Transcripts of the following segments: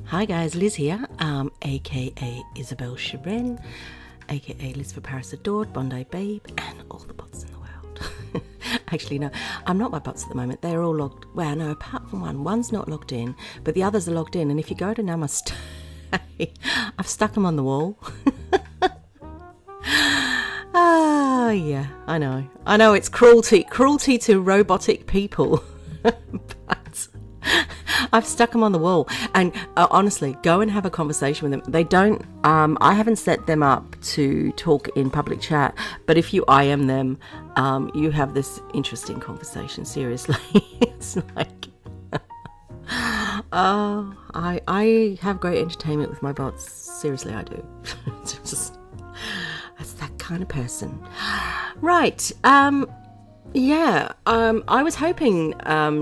Hi guys, Liz here, aka Isabel Sharon, aka Liz for Paris Adored, Bondi Babe, and all the bots in the world. Actually, no, I'm not my bots at the moment. They're all logged. Well, no, apart from one. One's not logged in, but the others are logged in. And if you go to Namaste, I've stuck them on the wall. Ah, yeah, I know it's cruelty to robotic people, but I've stuck them on the wall. And honestly, go and have a conversation with them. They don't, I haven't set them up to talk in public chat, but if you IM them, you have this interesting conversation, seriously. It's like, I have great entertainment with my bots. Seriously, I do. It's that kind of person. Right. I was hoping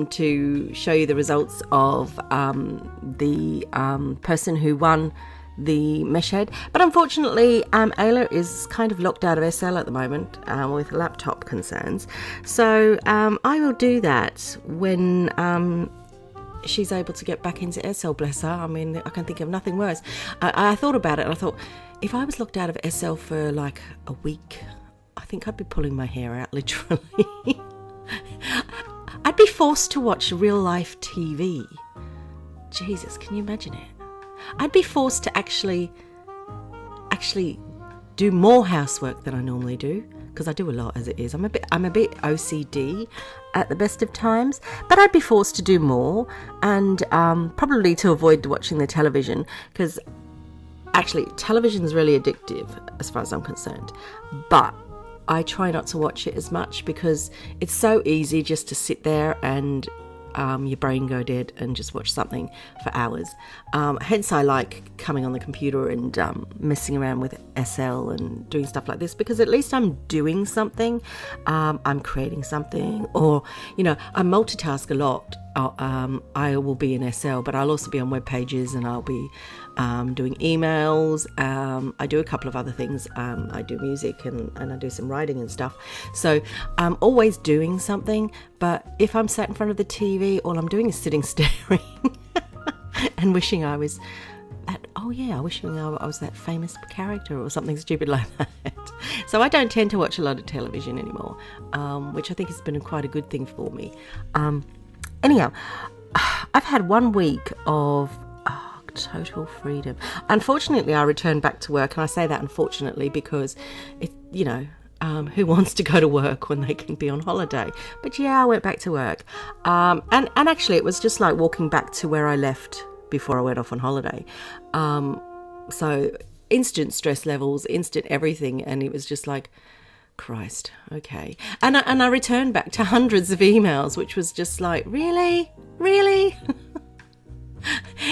to show you the results of the person who won the mesh head, but unfortunately Ayla is kind of locked out of SL at the moment with laptop concerns, so I will do that when she's able to get back into SL, bless her. I mean, I can think of nothing worse. I thought about it and I thought, if I was locked out of SL for like a week, I think I'd be pulling my hair out, literally. I'd be forced to watch real life TV. Jesus, can you imagine it? I'd be forced to actually do more housework than I normally do, because I do a lot as it is. I'm a bit OCD at the best of times, but I'd be forced to do more, and probably to avoid watching the television, because actually television is really addictive as far as I'm concerned, but I try not to watch it as much because it's so easy just to sit there and your brain go dead and just watch something for hours. Hence I like coming on the computer and messing around with SL and doing stuff like this, because at least I'm doing something. I'm creating something, or, you know, I multitask a lot. I will be in SL, but I'll also be on web pages, and I'll be doing emails. I do a couple of other things. I do music and I do some writing and stuff. So I'm always doing something, but if I'm sat in front of the TV, all I'm doing is sitting staring and wishing I was that, wishing I was that famous character or something stupid like that. So I don't tend to watch a lot of television anymore, which I think has been quite a good thing for me. Anyhow, I've had 1 week of total freedom. Unfortunately, I returned back to work, and I say that unfortunately because it, you know, who wants to go to work when they can be on holiday? But yeah, I went back to work, and actually it was just like walking back to where I left before I went off on holiday. So instant stress levels, instant everything, and it was just like, Christ, okay. And I returned back to hundreds of emails, which was just like, really?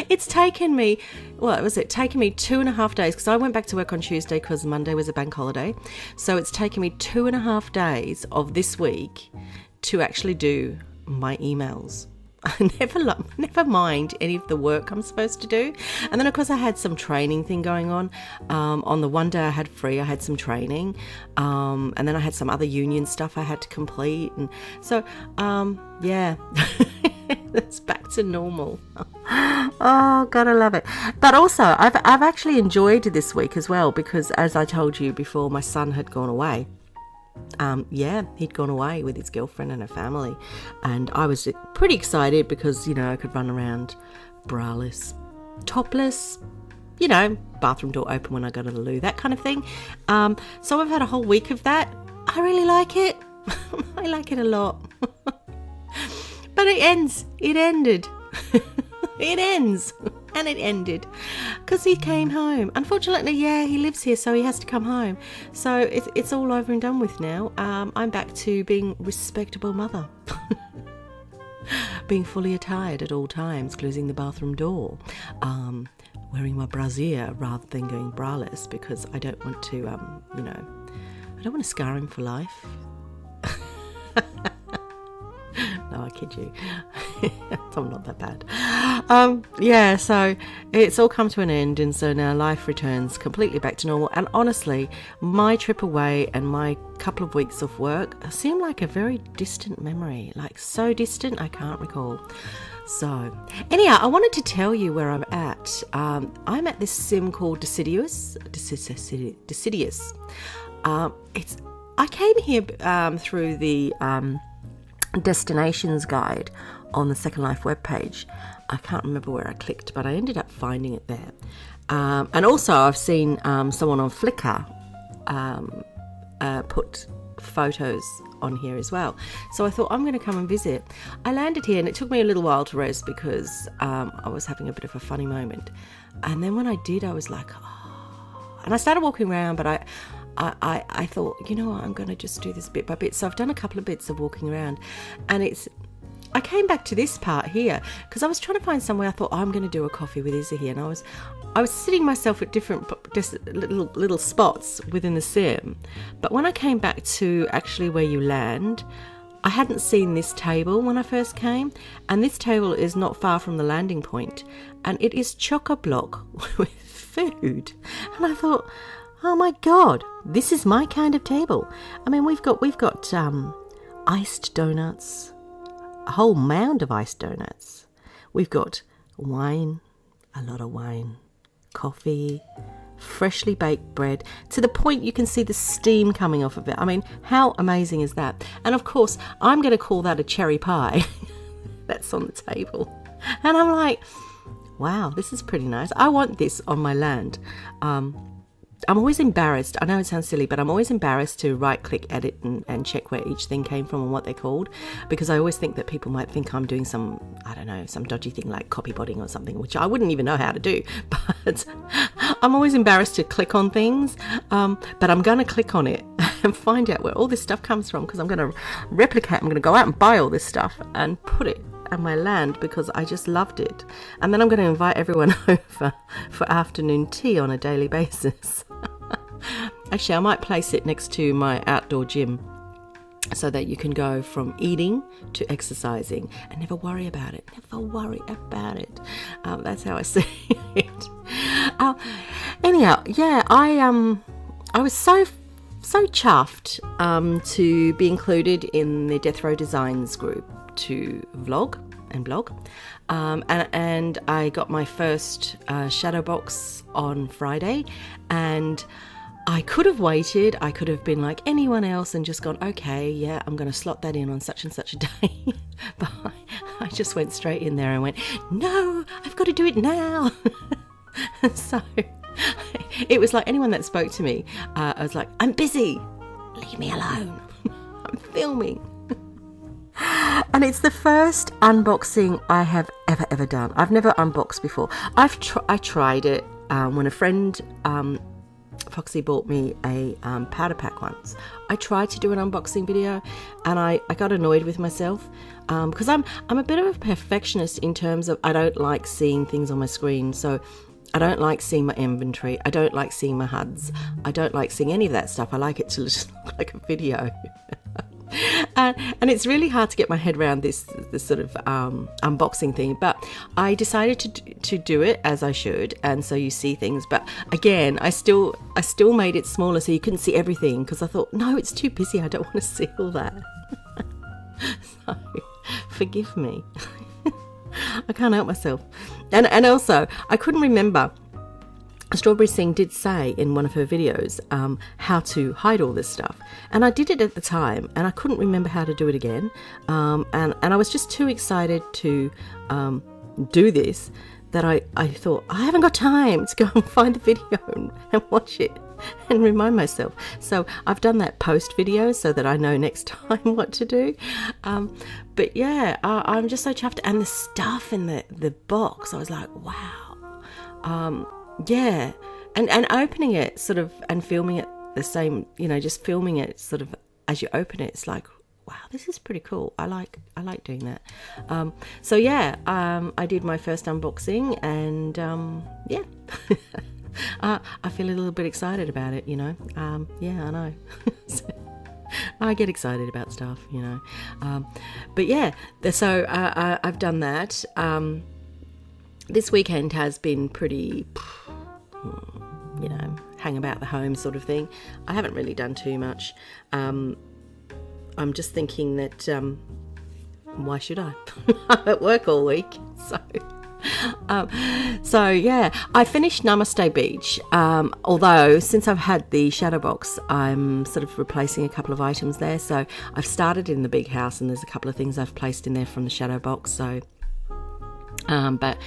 It's taken me, taken me 2.5 days, because I went back to work on Tuesday because Monday was a bank holiday. So it's taken me 2.5 days of this week to actually do my emails. Never mind any of the work I'm supposed to do. And then of course I had some training thing going on the one day I had free, I had some training, and then I had some other union stuff I had to complete, and so yeah. It's back to normal. Oh, gotta love it. But also I've actually enjoyed this week as well, because as I told you before, my son had gone away. He'd gone away with his girlfriend and her family, and I was pretty excited because, you know, I could run around braless, topless, you know, bathroom door open when I go to the loo, that kind of thing. So I've had a whole week of that. I really like it. I like it a lot. But it ends. It ended. It ends. And it ended because he came home. Unfortunately, yeah, he lives here, so he has to come home. So it's all over and done with now. I'm back to being respectable mother. Being fully attired at all times, closing the bathroom door, wearing my brassiere rather than going braless, because I don't want to, I don't want to scar him for life. No, I kid you. I'm not that bad. So it's all come to an end, and so now life returns completely back to normal. And honestly, my trip away and my couple of weeks of work seem like a very distant memory, like so distant I can't recall. So, anyhow, I wanted to tell you where I'm at. I'm at this sim called Deciduous. I came here through the destinations guide on the Second Life webpage. I can't remember where I clicked, but I ended up finding it there. And also, I've seen someone on Flickr put photos on here as well. So I thought, I'm going to come and visit. I landed here and it took me a little while to rest because I was having a bit of a funny moment. And then when I did, I was like, oh. And I started walking around, but I thought, you know what, I'm going to just do this bit by bit. So I've done a couple of bits of walking around, and I came back to this part here because I was trying to find somewhere. I thought, I'm going to do a coffee with Izzy here, and I was sitting myself at different just little spots within the sim. But when I came back to actually where you land, I hadn't seen this table when I first came, and this table is not far from the landing point, and it is chock-a-block with food. And I thought, oh my God, this is my kind of table. I mean, we've got iced donuts, a whole mound of iced donuts. We've got wine, a lot of wine, coffee, freshly baked bread, to the point you can see the steam coming off of it. I mean, how amazing is that? And of course, I'm going to call that a cherry pie. That's on the table. And I'm like, wow, this is pretty nice. I want this on my land. I'm always embarrassed. I know it sounds silly, but I'm always embarrassed to right-click, edit, and check where each thing came from and what they're called, because I always think that people might think I'm doing some dodgy thing like copybotting or something, which I wouldn't even know how to do. But I'm always embarrassed to click on things. But I'm going to click on it and find out where all this stuff comes from, because I'm going to replicate. I'm going to go out and buy all this stuff and put it on my land because I just loved it. And then I'm going to invite everyone over for afternoon tea on a daily basis. Actually, I might place it next to my outdoor gym so that you can go from eating to exercising and never worry about it. Never worry about it. That's how I see it. Anyhow, yeah, I was so chuffed to be included in the Death Row Designs group to vlog and blog, and I got my first shadow box on Friday, and I could have waited. I could have been like anyone else and just gone, okay, yeah, I'm going to slot that in on such and such a day. But I just went straight in there and went, no, I've got to do it now. So it was like anyone that spoke to me, I was like, I'm busy, leave me alone. I'm filming. And it's the first unboxing I have ever done. I've never unboxed before. I tried it when a friend, Foxy, bought me a powder pack once. I tried to do an unboxing video, and I got annoyed with myself because I'm a bit of a perfectionist in terms of I don't like seeing things on my screen. So I don't like seeing my inventory. I don't like seeing my HUDs. I don't like seeing any of that stuff. I like it to just look like a video. And it's really hard to get my head around this sort of unboxing thing, but I decided to do it as I should, and so you see things. But again, I still made it smaller so you couldn't see everything, because I thought, no, it's too busy, I don't want to see all that. So forgive me. I can't help myself. And also, I couldn't remember. Strawberry Singh did say in one of her videos how to hide all this stuff, and I did it at the time, and I couldn't remember how to do it again, and I was just too excited to do this that I thought, I haven't got time to go and find the video and watch it and remind myself. So I've done that post video so that I know next time what to do. But yeah, I'm just so chuffed, and the stuff in the box, I was like, wow. Yeah, and opening it sort of and filming it the same, just filming it sort of as you open it, it's like, wow, this is pretty cool. I like doing that. So yeah, I did my first unboxing, and yeah, I feel a little bit excited about it. Yeah, I know. I get excited about stuff, but yeah, so I've done that. This weekend has been pretty, hang about the home sort of thing. I haven't really done too much. I'm just thinking that why should I? I'm at work all week, so yeah, I finished Namaste Beach, although since I've had the shadow box, I'm sort of replacing a couple of items there. So I've started in the big house, and there's a couple of things I've placed in there from the shadow box. So but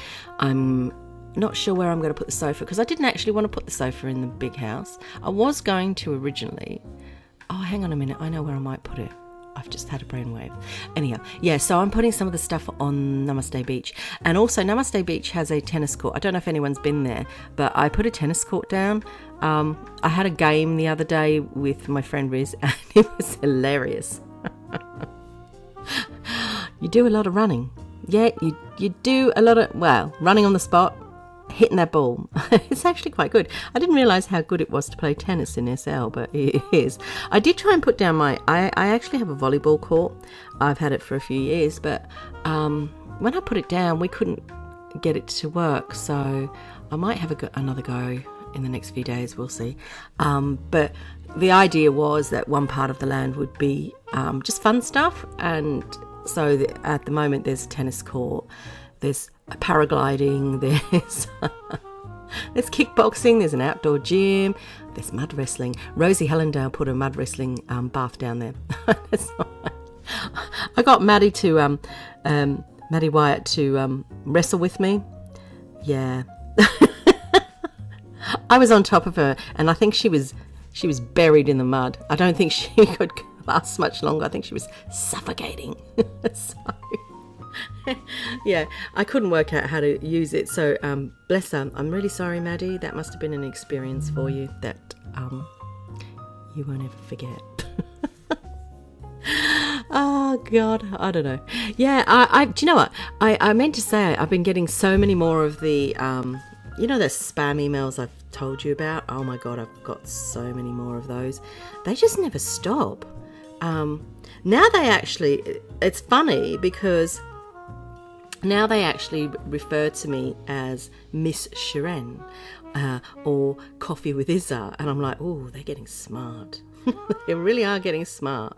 I'm not sure where I'm going to put the sofa, because I didn't actually want to put the sofa in the big house. I was going to originally. Oh, hang on a minute, I know where I might put it. I've just had a brainwave. Anyhow, yeah, so I'm putting some of the stuff on Namaste Beach. And also, Namaste Beach has a tennis court. I don't know if anyone's been there, but I put a tennis court down. I had a game the other day with my friend Riz, and it was hilarious. You do a lot of running. Yeah, you do a lot of, running on the spot, hitting that ball. It's actually quite good. I didn't realise how good it was to play tennis in SL, but it is. I did try and put down I actually have a volleyball court. I've had it for a few years, but when I put it down, we couldn't get it to work, so I might have another go in the next few days. We'll see. But the idea was that one part of the land would be just fun stuff, and so at the moment there's a tennis court, there's paragliding, there's kickboxing, there's an outdoor gym, there's mud wrestling. Rosie Hellendale put a mud wrestling bath down there. I got Maddie Wyatt to wrestle with me. Yeah. I was on top of her, and I think she was buried in the mud. I don't think she could last much longer. I think she was suffocating. So yeah, I couldn't work out how to use it, so bless her. I'm really sorry, Maddie. That must have been an experience for you that you won't ever forget. Oh God, I don't know. Yeah, I do you know what? I meant to say I've been getting so many more of the the spam emails I've told you about. Oh my God, I've got so many more of those. They just never stop. Now they actually, it's funny because now they actually refer to me as Miss Shiren or Coffee with Izza, and I'm like, oh, they're getting smart. They really are getting smart.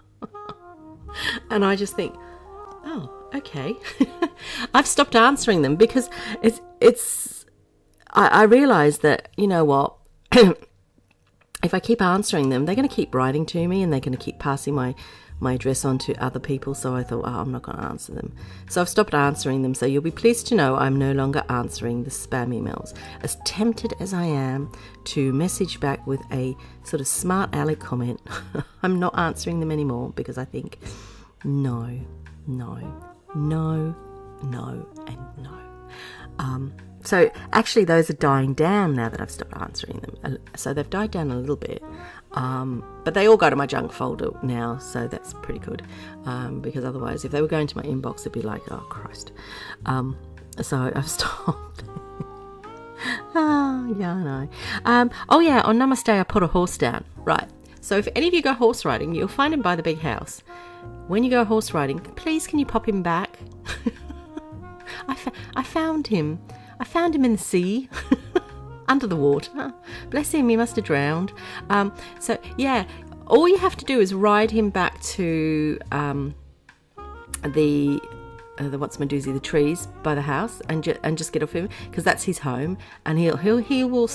And I just think, oh, okay. I've stopped answering them because I realise that, you know what, if I keep answering them, they're going to keep writing to me, and they're going to keep passing my address on to other people. So I thought, I'm not going to answer them. So I've stopped answering them. So you'll be pleased to know I'm no longer answering the spam emails. As tempted as I am to message back with a sort of smart aleck comment, I'm not answering them anymore, because I think no, and no. So actually those are dying down now that I've stopped answering them. So they've died down a little bit. But they all go to my junk folder now, so that's pretty good. Because otherwise, if they were going to my inbox, it'd be like, oh, Christ. So I've stopped. Oh, yeah, I know. Oh, yeah, on Namaste, I put a horse down. Right. So if any of you go horse riding, you'll find him by the big house. When you go horse riding, please can you pop him back? I found him. I found him in the sea, under the water. Bless him, he must have drowned. So, yeah, all you have to do is ride him back to the the trees by the house, and just get off him, because that's his home, and he will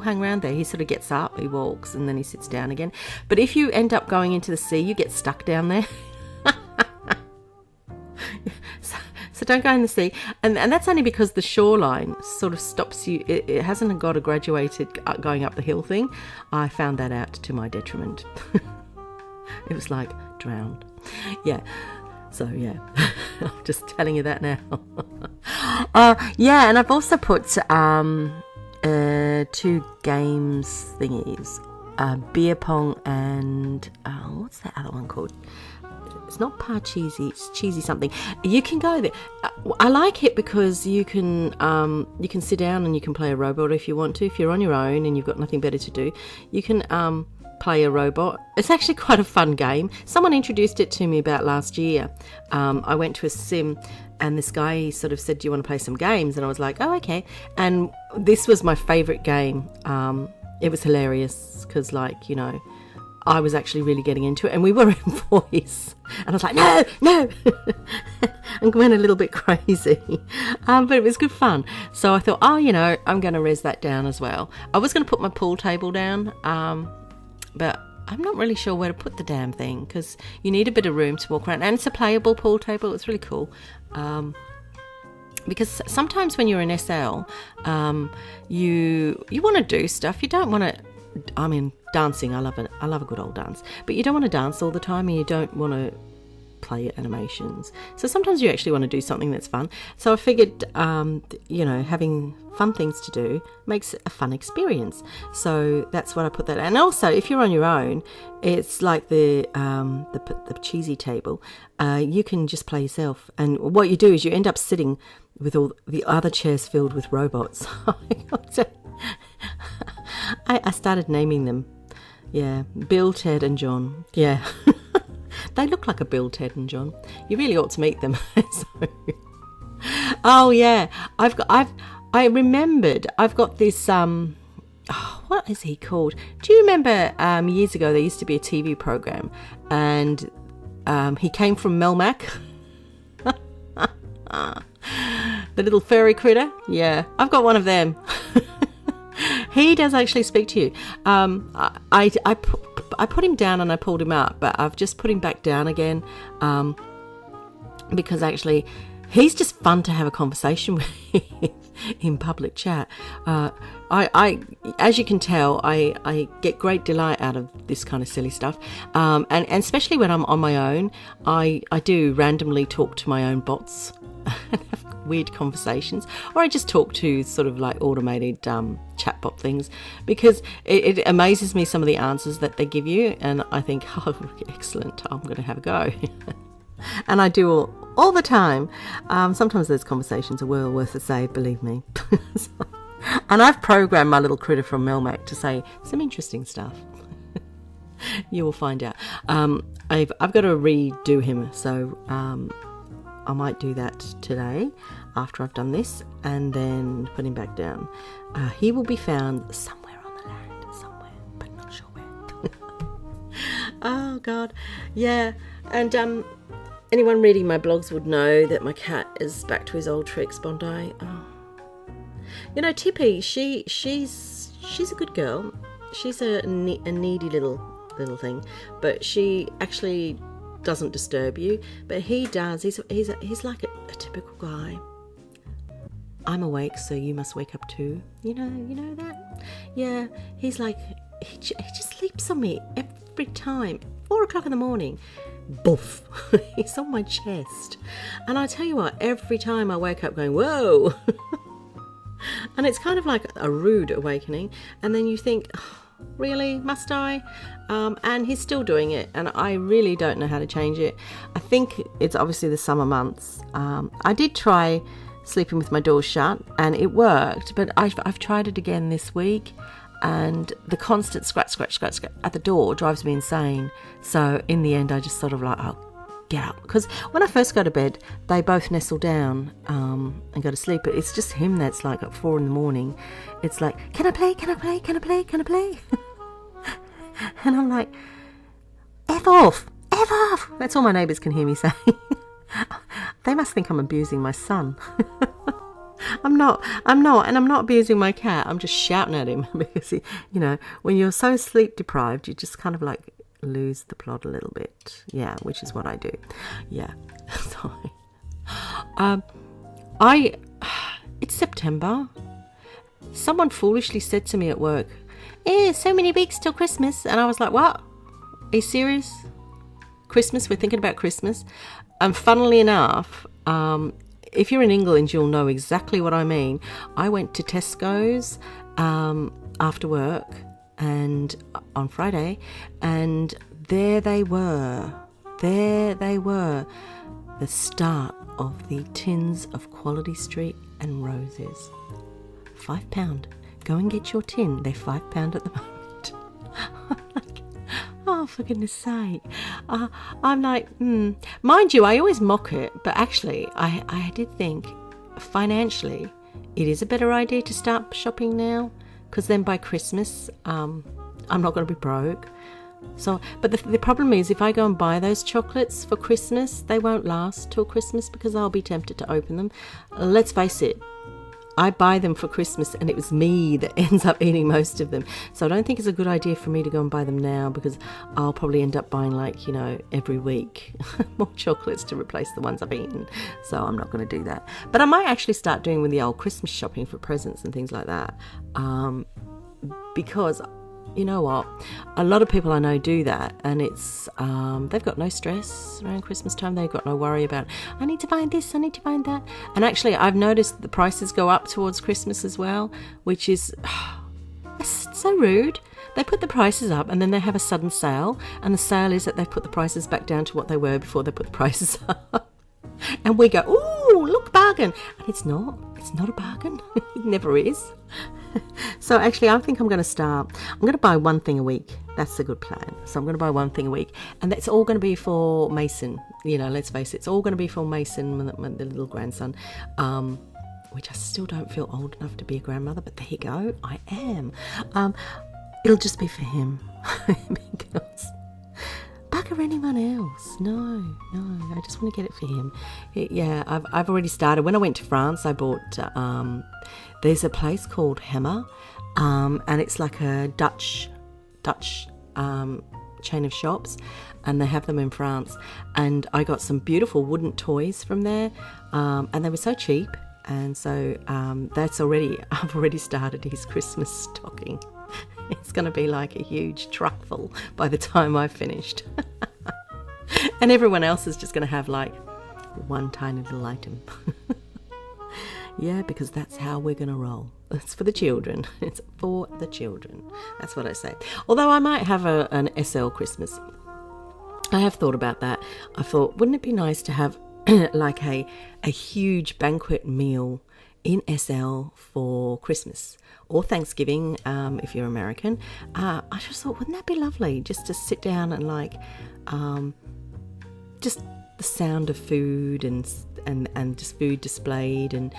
hang around there. He sort of gets up, he walks, and then he sits down again. But if you end up going into the sea, you get stuck down there. So don't go in the sea, and that's only because the shoreline sort of stops you. It hasn't got a graduated going up the hill thing. I found that out to my detriment. It was like drowned. Yeah. So yeah, I'm just telling you that now. Yeah, and I've also put 2 games thingies, beer pong and what's that other one called? It's not Parcheesi, it's cheesy something. You can go there. I like it because you can sit down and you can play a robot if you want to. If you're on your own and you've got nothing better to do, you can play a robot. It's actually quite a fun game. Someone introduced it to me about last year. I went to a sim, and this guy sort of said, do you want to play some games? And I was like, oh, okay. And this was my favourite game. It was hilarious because, like, you know, I was actually really getting into it, and we were in voice, and I was like, no, and went a little bit crazy, but it was good fun. So I thought, I'm going to res that down as well. I was going to put my pool table down, but I'm not really sure where to put the damn thing, because you need a bit of room to walk around, and it's a playable pool table. It's really cool. Because sometimes when you're in SL, you want to do stuff. You don't want to. I mean, dancing. I love it. I love a good old dance. But you don't want to dance all the time, and you don't want to play animations. So sometimes you actually want to do something that's fun. So I figured, having fun things to do makes a fun experience. So that's what I put that. And also, if you're on your own, it's like the cheesy table. You can just play yourself, and what you do is you end up sitting with all the other chairs filled with robots. I started naming them. Yeah, Bill, Ted, and John. Yeah. They look like a Bill, Ted, and John. You really ought to meet them. Oh yeah, I remembered. I've got this. What is he called? Do you remember years ago there used to be a TV program, and he came from Melmac. The little furry critter. Yeah, I've got one of them. He does actually speak to you. I put him down and I pulled him up, but I've just put him back down again, because actually he's just fun to have a conversation with in public chat. I as you can tell, I get great delight out of this kind of silly stuff, and especially when I'm on my own, I do randomly talk to my own bots and have weird conversations, or I just talk to sort of like automated chatbot things, because it amazes me some of the answers that they give you, and I think, oh, excellent, I'm going to have a go. And I do all the time. Sometimes those conversations are well worth a say, believe me. And I've programmed my little critter from Melmac to say some interesting stuff. You will find out. I've got to redo him, so I might do that today after I've done this, and then put him back down. He will be found somewhere on the land, somewhere, but not sure where. Oh God, yeah. And anyone reading my blogs would know that my cat is back to his old tricks, Bondi. Oh. Tippy, she's a good girl. She's a needy little thing, but she actually doesn't disturb you, but he does. He's like a typical guy. I'm awake, so you must wake up too. You know that? Yeah, he's like, he just leaps on me every time. 4:00 in the morning, boof, he's on my chest. And I tell you what, every time I wake up going, whoa. And it's kind of like a rude awakening, and then you think, oh, really, must I? And he's still doing it, and I really don't know how to change it. I think it's obviously the summer months. I did try sleeping with my doors shut, and it worked, but I've tried it again this week, and the constant scratch at the door drives me insane. So in the end, I just sort of like, oh, get up. Because when I first go to bed, they both nestle down and go to sleep, but it's just him that's like at 4 a.m. It's like, can I play? And I'm like, F off. That's all my neighbours can hear me saying. They must think I'm abusing my son. I'm not, and I'm not abusing my cat. I'm just shouting at him because, when you're so sleep deprived, you just kind of like lose the plot a little bit. Yeah, which is what I do. Yeah, sorry. It's September. Someone foolishly said to me at work, so many weeks till Christmas. And I was like, what? Are you serious? Christmas? We're thinking about Christmas? And funnily enough, if you're in England, you'll know exactly what I mean. I went to Tesco's after work and on Friday, and there they were, the start of the tins of Quality Street and Roses. £5. Go and get your tin. They're £5 at the moment. I'm like, oh, for goodness sake. I'm like, Mind you, I always mock it, but actually, I did think financially it is a better idea to start shopping now, because then by Christmas, I'm not going to be broke. So, but the problem is, if I go and buy those chocolates for Christmas, they won't last till Christmas because I'll be tempted to open them. Let's face it, I buy them for Christmas and it was me that ends up eating most of them. So I don't think it's a good idea for me to go and buy them now, because I'll probably end up buying, like, every week more chocolates to replace the ones I've eaten. So I'm not going to do that. But I might actually start doing with the old Christmas shopping for presents and things like that. Because you know what, a lot of people I know do that, and it's they've got no stress around Christmas time. They've got no worry about, I need to find this, I need to find that. And actually I've noticed that the prices go up towards Christmas as well, which is so rude. They put the prices up and then they have a sudden sale, and the sale is that they've put the prices back down to what they were before they put the prices up. And we go, ooh, look, bargain. And it's not a bargain. It never is. So actually, I think I'm going to buy one thing a week. That's a good plan. So I'm going to buy one thing a week, and that's all going to be for Mason. Let's face it, it's all going to be for Mason, the little grandson, which I still don't feel old enough to be a grandmother, but there you go, I am. It'll just be for him. Because bugger anyone else. No, I just want to get it for him. I've already started. When I went to France, I bought, there's a place called Hammer, and it's like a Dutch chain of shops, and they have them in France, and I got some beautiful wooden toys from there, and they were so cheap, and so I've already started his Christmas stocking. It's going to be like a huge truck full by the time I've finished. And everyone else is just going to have like one tiny little item. Yeah, because that's how we're going to roll. It's for the children. It's for the children. That's what I say. Although I might have an SL Christmas. I have thought about that. I thought, wouldn't it be nice to have like a huge banquet meal in SL for Christmas or Thanksgiving, if you're American. I just thought, wouldn't that be lovely, just to sit down and like just the sound of food and just food displayed and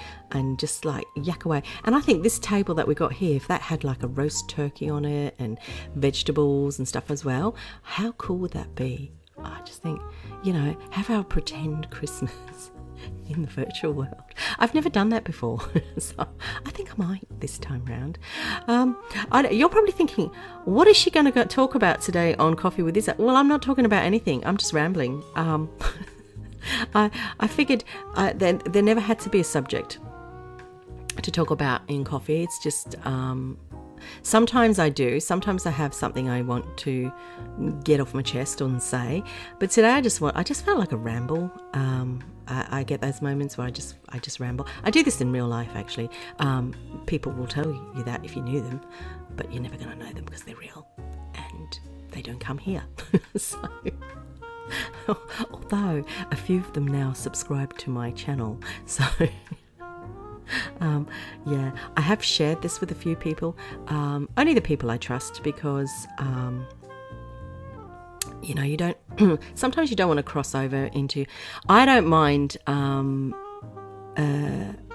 just like yak away. And I think this table that we got here, if that had like a roast turkey on it and vegetables and stuff as well, how cool would that be? I just think, have our pretend Christmas in the virtual world. I've never done that before, so I think I might this time round. You're probably thinking, what is she going to talk about today on Coffee with Isa? Well, I'm not talking about anything. I'm just rambling. I figured there never had to be a subject to talk about in coffee. It's just sometimes I do. Sometimes I have something I want to get off my chest and say. But today I just felt like a ramble. I get those moments where I just ramble. I do this in real life, actually. People will tell you that if you knew them, but you're never going to know them because they're real and they don't come here. So, although a few of them now subscribe to my channel, so I have shared this with a few people, only the people I trust, because you don't sometimes you don't want to cross over into, I don't mind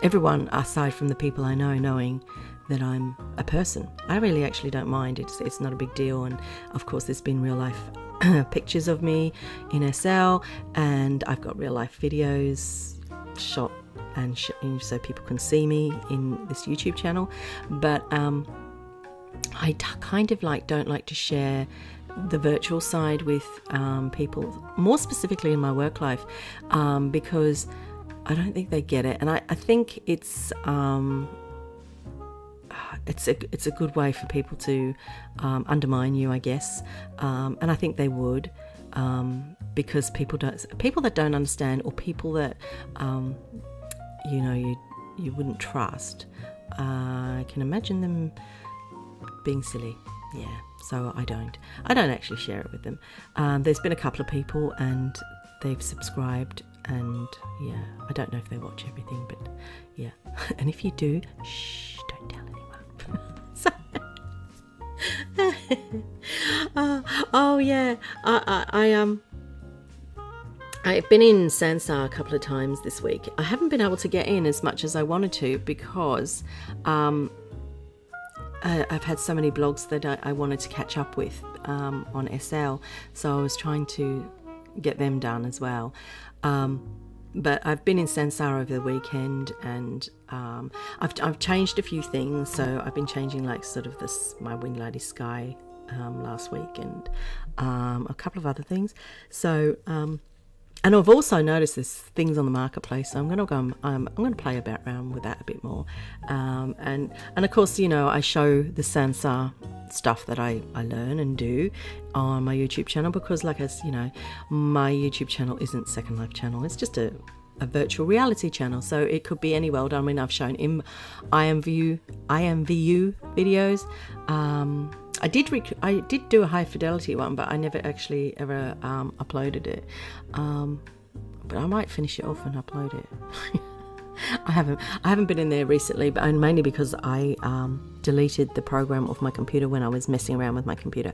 everyone aside from the people I know knowing that I'm a person. I really actually don't mind. It's not a big deal. And of course there's been real life pictures of me in SL, and I've got real life videos shot and so people can see me in this YouTube channel. But I kind of don't like to share the virtual side with people, more specifically in my work life, because I don't think they get it, and I think it's a good way for people to undermine you, I guess, and I think they would, because people that don't understand, or people that you wouldn't trust, I can imagine them being silly. Yeah, so I don't actually share it with them. There's been a couple of people and they've subscribed, and yeah, I don't know if they watch everything, but yeah. And if you do, shh, don't tell anyone. So, oh yeah, I've been in Sansar a couple of times this week. I haven't been able to get in as much as I wanted to because I've had so many blogs that I wanted to catch up with on SL, so I was trying to get them done as well. But I've been in Sansara over the weekend, and I've changed a few things. So I've been changing like sort of my Wind Lady Sky last week, and a couple of other things. So and I've also noticed there's things on the marketplace, so I'm going to go. I'm going to play about around with that a bit more, and of course, you know, I show the Sansar stuff that I learn and do on my YouTube channel, because, like, as you know, my YouTube channel isn't Second Life channel. It's just a virtual reality channel, so it could be any world. I mean, I've shown IMVU videos. I did do a high fidelity one, but I never actually ever uploaded it. But I might finish it off and upload it. I haven't been in there recently, but mainly because I deleted the program off my computer when I was messing around with my computer,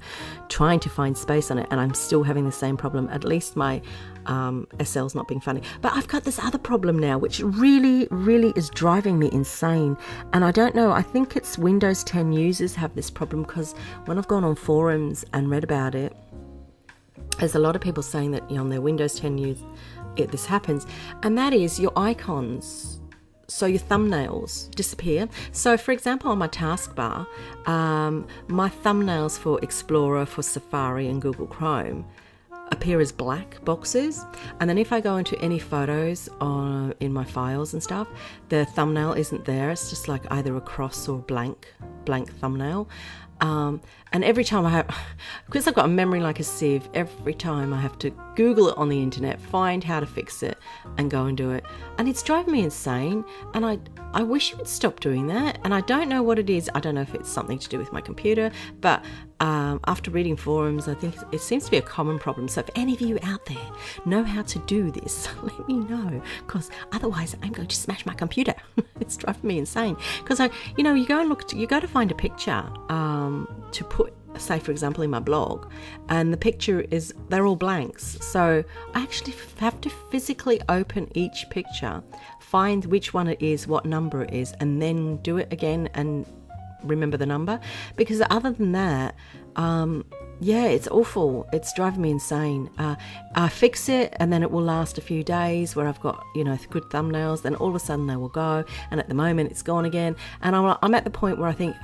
trying to find space on it, and I'm still having the same problem. At least my SL's not being funny. But I've got this other problem now, which really, really is driving me insane. And I don't know, I think it's Windows 10 users have this problem, because when I've gone on forums and read about it, there's a lot of people saying that, you know, on their Windows 10 use, this happens, and that is your icons, so your thumbnails disappear. So for example, on my taskbar, my thumbnails for Explorer, for Safari and Google Chrome appear as black boxes, and then if I go into any photos in my files and stuff, the thumbnail isn't there. It's just like either a cross or blank thumbnail. And every time I have, because I've got a memory like a sieve, every time I have to Google it on the internet, find how to fix it, and go and do it. And it's driving me insane. And I wish you would stop doing that. And I don't know what it is. I don't know if it's something to do with my computer, but after reading forums, I think it seems to be a common problem. So if any of you out there know how to do this, let me know, because otherwise I'm going to smash my computer. It's driving me insane. Because you go to find a picture to put, say for example, in my blog, and the picture they're all blanks. So I actually have to physically open each picture, find which one it is, what number it is, and then do it again and remember the number. Because other than that, it's awful. It's driving me insane. I fix it, and then it will last a few days where I've got, you know, good thumbnails, then all of a sudden they will go, and at the moment it's gone again, and I'm at the point where I think,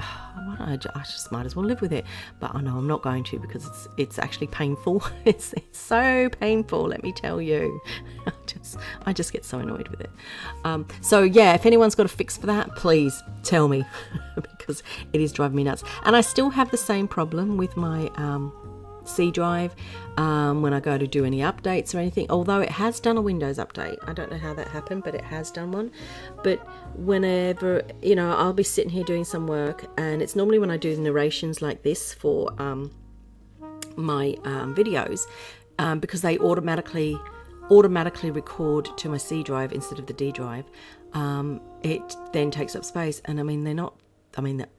I just might as well live with it. But I know I'm not going to, because it's actually painful. It's so painful, let me tell you. I just get so annoyed with it. So yeah, if anyone's got a fix for that, please tell me, because it is driving me nuts. And I still have the same problem with my C drive when I go to do any updates or anything, although it has done a Windows update. I don't know how that happened, but it has done one. But whenever, you know, I'll be sitting here doing some work, and it's normally when I do the narrations like this for my videos, because they automatically record to my C drive instead of the D drive. It then takes up space, and I mean,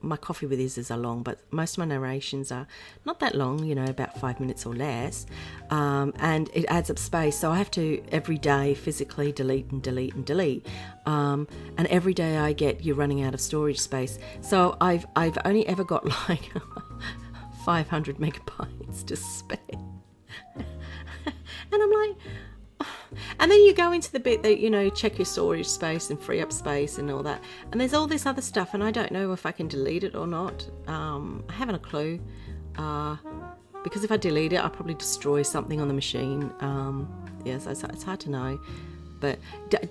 my Coffee with Iz's are long, but most of my narrations are not that long, you know, about 5 minutes or less, and it adds up space. So I have to every day physically delete, and every day I get, you're running out of storage space. So I've only ever got like 500 megabytes to spare, and I'm like, and then you go into the bit that, you know, check your storage space and free up space and all that, and there's all this other stuff, and I don't know if I can delete it or not. I haven't a clue, because if I delete it, I'll probably destroy something on the machine. Yes, it's hard to know. But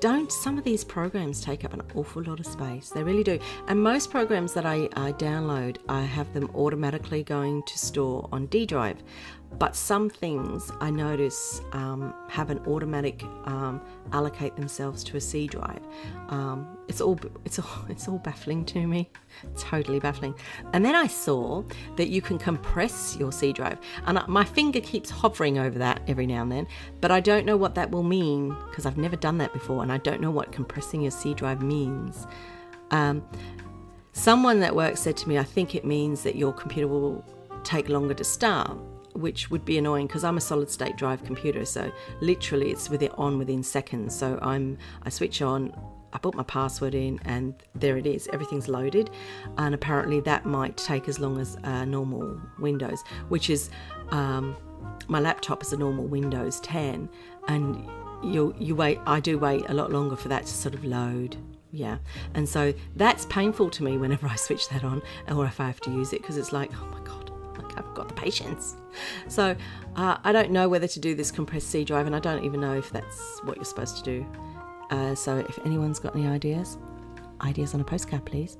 don't some of these programs take up an awful lot of space? They really do. And most programs that I download, I have them automatically going to store on D drive. But some things I notice have an automatic allocate themselves to a C drive. It's all baffling to me, totally baffling. And then I saw that you can compress your C drive, and my finger keeps hovering over that every now and then, but I don't know what that will mean, because I've never done that before, and I don't know what compressing your C drive means. Someone at work said to me, I think it means that your computer will take longer to start, which would be annoying, because I'm a solid state drive computer, so literally it's within seconds. So I switch on, I put my password in, and there it is. Everything's loaded, and apparently that might take as long as normal Windows, which is my laptop is a normal Windows 10, and you wait. I do wait a lot longer for that to sort of load. Yeah, and so that's painful to me whenever I switch that on, or if I have to use it, because it's like, oh my god, like, I've got the patience. So I don't know whether to do this compressed C drive, and I don't even know if that's what you're supposed to do. So if anyone's got any ideas on a postcard, please.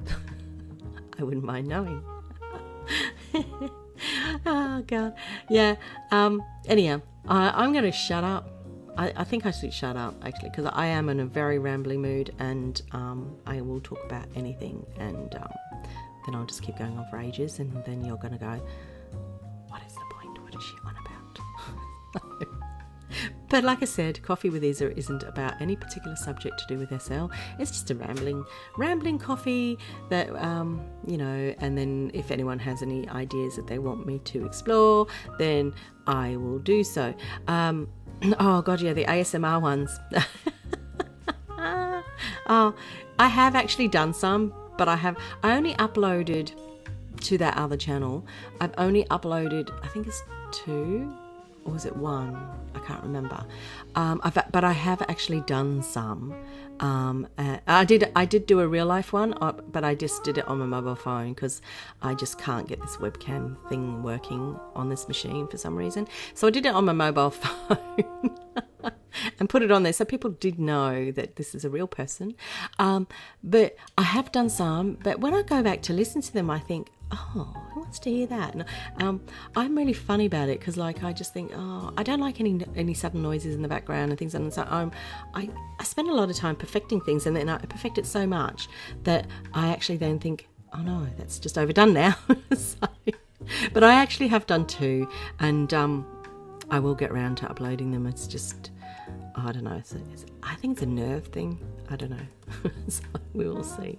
I wouldn't mind knowing. Oh god, yeah. Anyhow, I'm going to shut up. I think I should shut up, actually, because I am in a very rambly mood, and I will talk about anything, and then I'll just keep going on for ages, and then you're going to go, what is the point? What is she on about? But like I said, Coffee with Isa isn't about any particular subject to do with SL. It's just a rambling coffee that, and then if anyone has any ideas that they want me to explore, then I will do so. Oh god, yeah, the ASMR ones. Oh, I have actually done some, but I only uploaded to that other channel. I've only uploaded, I think it's 2, or was it 1? I can't remember. But I have actually done some. I did do a real life one, but I just did it on my mobile phone because I just can't get this webcam thing working on this machine for some reason. So I did it on my mobile phone and put it on there so people did know that this is a real person. But I have done some, but when I go back to listen to them, I think, oh, who wants to hear that? And, I'm really funny about it because, like, I just think, oh, I don't like any sudden noises in the background and things. And so I spend a lot of time perfecting things, and then I perfect it so much that I actually then think, oh no, that's just overdone now. But I actually have done 2, and I will get around to uploading them. It's just, I don't know. I think it's a nerve thing. I don't know. So we will see.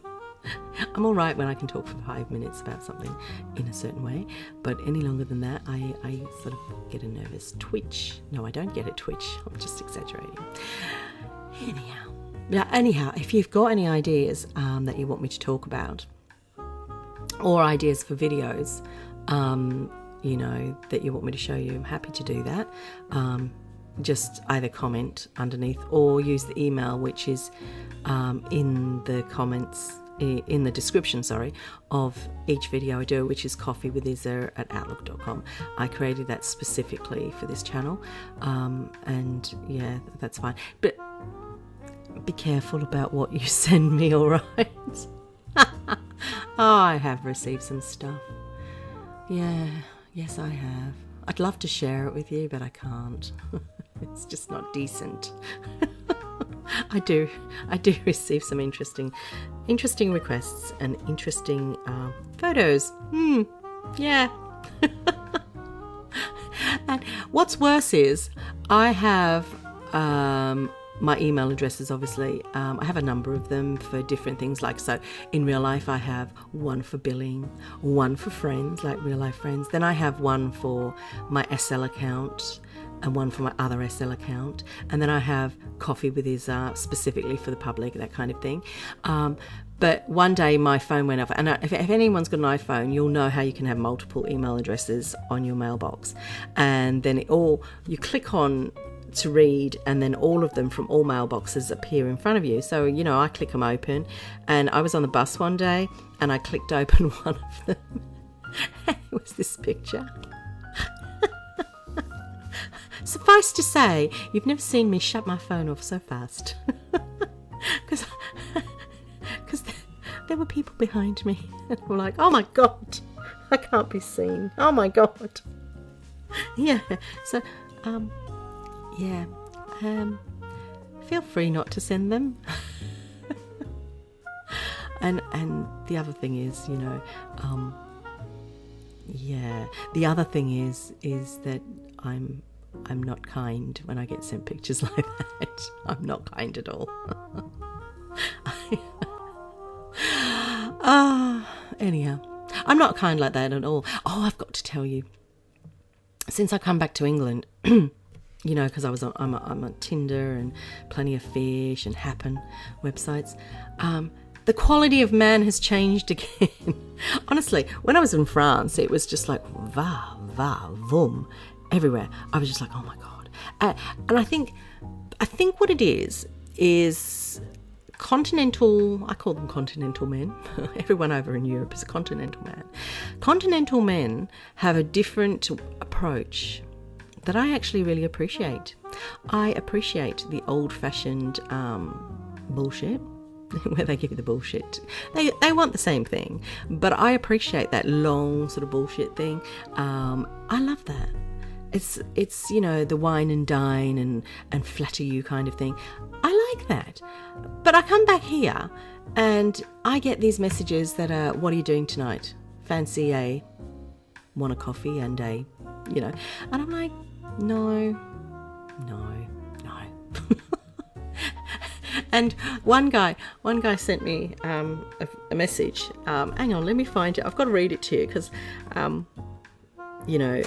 I'm all right when I can talk for 5 minutes about something in a certain way, but any longer than that, I sort of get a nervous twitch. No, I don't get a twitch. I'm just exaggerating. Anyhow, if you've got any ideas that you want me to talk about, or ideas for videos, that you want me to show you, I'm happy to do that. Just either comment underneath or use the email, which is in the comments, in the description, of each video I do, which is coffeewithiza@outlook.com. I created that specifically for this channel, and yeah, that's fine. But be careful about what you send me, all right? Oh, I have received some stuff. Yeah, yes, I have. I'd love to share it with you, but I can't. It's just not decent. I do receive some interesting requests and interesting photos. Yeah. And what's worse is I have my email addresses, obviously. I have a number of them for different things. Like, so in real life, I have one for billing, one for friends, like real life friends. Then I have one for my SL account, and one for my other SL account, and then I have Coffee with Isa specifically for the public, that kind of thing. But one day my phone went off, and if anyone's got an iPhone, you'll know how you can have multiple email addresses on your mailbox, and then you click on to read, and then all of them from all mailboxes appear in front of you. So, I click them open, and I was on the bus one day, and I clicked open one of them, and it was this picture. Suffice to say, you've never seen me shut my phone off so fast. Because there were people behind me. And they were like, oh my God, I can't be seen. Oh my God. Yeah, so, feel free not to send them. And the other thing is, the other thing is that I'm not kind when I get sent pictures like that. I'm not kind at all. Anyhow, I'm not kind like that at all. Oh, I've got to tell you. Since I come back to England, you know, because I'm on Tinder and Plenty of Fish and Happen websites. The quality of man has changed again. Honestly, when I was in France, it was just like va, va, vum, everywhere. I was just like, oh my God. And I think what it is continental, I call them continental men. Everyone over in Europe is a continental man. Continental men have a different approach that I actually really appreciate. I appreciate the old-fashioned bullshit, where they give you the bullshit. They want the same thing, but I appreciate that long sort of bullshit thing. I love that. It's you know, the wine and dine and flatter you kind of thing. I like that. But I come back here and I get these messages that are, what are you doing tonight? Fancy want a coffee and a, you know, and I'm like, no. And one guy sent me a message. Hang on, let me find it. I've got to read it to you because, you know,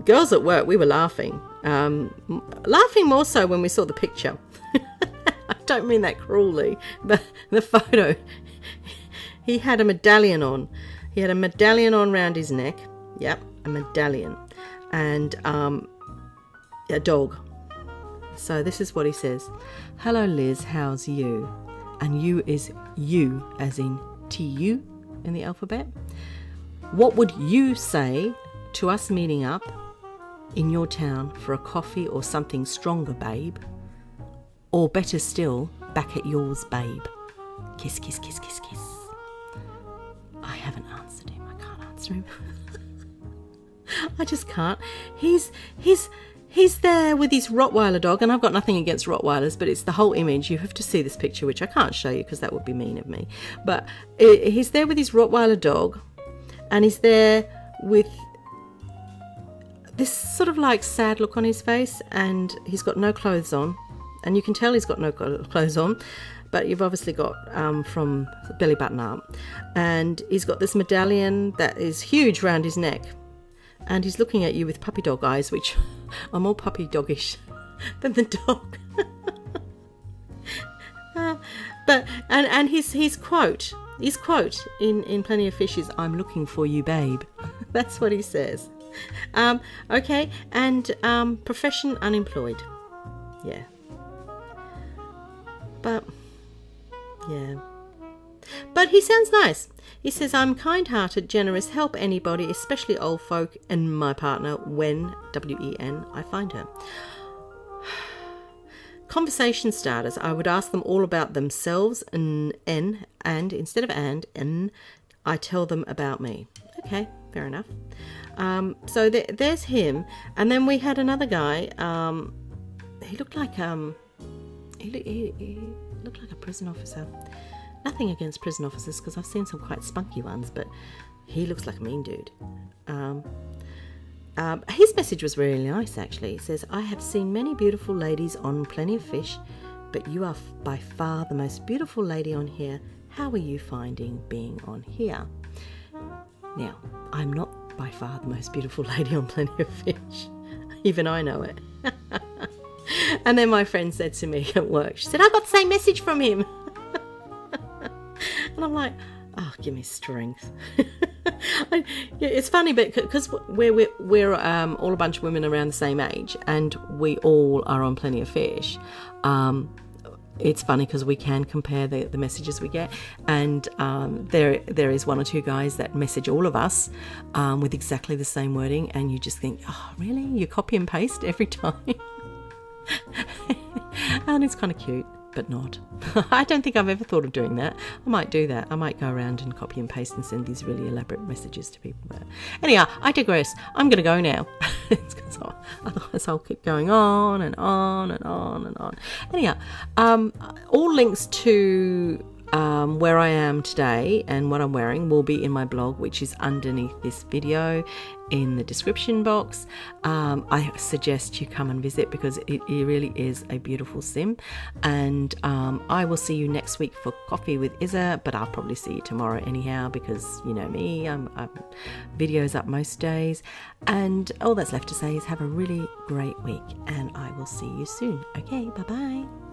girls at work, we were laughing. Laughing more so when we saw the picture. I don't mean that cruelly, but the photo, he had a medallion on. He had a medallion on around his neck. Yep, a medallion. And a dog. So this is what he says. Hello Liz, how's you? And you is you, as in TU in the alphabet. What would you say to us meeting up in your town for a coffee or something stronger, babe? Or better still, back at yours, babe. Kiss, kiss, kiss, kiss, kiss. I haven't answered him. I can't answer him. I just can't. He's there with his Rottweiler dog, and I've got nothing against Rottweilers, but it's the whole image. You have to see this picture, which I can't show you because that would be mean of me. But he's there with his Rottweiler dog, and he's there with this sort of like sad look on his face, and he's got no clothes on, and you can tell he's got no clothes on, but you've obviously got from the belly button up, and he's got this medallion that is huge round his neck. And he's looking at you with puppy dog eyes, which are more puppy doggish than the dog. But his quote in Plenty of Fish is, "I'm looking for you, babe." That's what he says. Okay, and profession unemployed. Yeah. But yeah. But he sounds nice. He says, I'm kind-hearted, generous, help anybody, especially old folk, and my partner when, W-E-N, I find her. Conversation starters, I would ask them all about themselves, and instead of and, I tell them about me. Okay, fair enough. So there's him. And then we had another guy. He looked like he looked like a prison officer. Nothing against prison officers, because I've seen some quite spunky ones, but he looks like a mean dude. His message was really nice, actually. It says, I have seen many beautiful ladies on Plenty of Fish, but you are by far the most beautiful lady on here. How are you finding being on here? Now, I'm not by far the most beautiful lady on Plenty of Fish. Even I know it. And then my friend said to me at work, she said, I got the same message from him. And I'm like, oh, give me strength. It's funny, but because we're all a bunch of women around the same age, and we all are on Plenty of Fish. It's funny because we can compare the messages we get, and there is one or two guys that message all of us with exactly the same wording, and you just think, oh, really? You copy and paste every time? And it's kind of cute. But not. I don't think I've ever thought of doing that. I might do that. I might go around and copy and paste and send these really elaborate messages to people. But anyhow, I digress. I'm going to go now. Otherwise I'll keep going on and on and on and on. Anyhow, all links to where I am today and what I'm wearing will be in my blog, which is underneath this video in the description box. I suggest you come and visit because it really is a beautiful sim. And I will see you next week for Coffee with Izza, but I'll probably see you tomorrow anyhow because you know me, I'm videos up most days. And all that's left to say is have a really great week, and I will see you soon. Okay, bye bye.